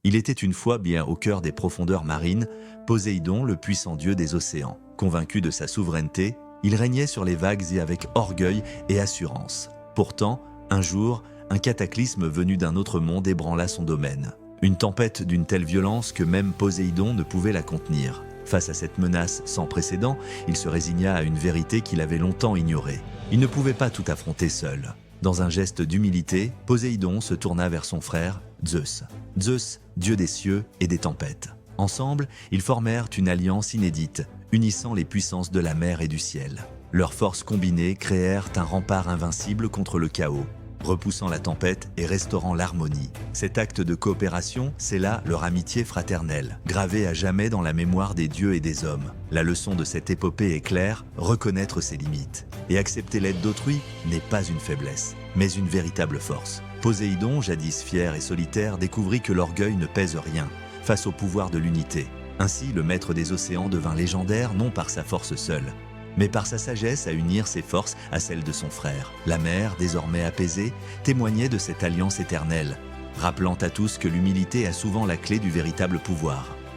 Il était une fois bien au cœur des profondeurs marines, Poséidon, le puissant dieu des océans. Convaincu de sa souveraineté, il régnait sur les vagues et avec orgueil et assurance. Pourtant, un jour, un cataclysme venu d'un autre monde ébranla son domaine. Une tempête d'une telle violence que même Poséidon ne pouvait la contenir. Face à cette menace sans précédent, il se résigna à une vérité qu'il avait longtemps ignorée. Il ne pouvait pas tout affronter seul. Dans un geste d'humilité, Poséidon se tourna vers son frère, Zeus. Zeus, dieu des cieux et des tempêtes. Ensemble, ils formèrent une alliance inédite, unissant les puissances de la mer et du ciel. Leurs forces combinées créèrent un rempart invincible contre le chaos, repoussant la tempête et restaurant l'harmonie. Cet acte de coopération scella leur amitié fraternelle, gravée à jamais dans la mémoire des dieux et des hommes. La leçon de cette épopée est claire, reconnaître ses limites. Et accepter l'aide d'autrui n'est pas une faiblesse, mais une véritable force. Poséidon, jadis fier et solitaire, découvrit que l'orgueil ne pèse rien face au pouvoir de l'unité. Ainsi, le maître des océans devint légendaire non par sa force seule, mais par sa sagesse à unir ses forces à celles de son frère. La mer, désormais apaisée, témoignait de cette alliance éternelle, rappelant à tous que l'humilité a souvent la clé du véritable pouvoir.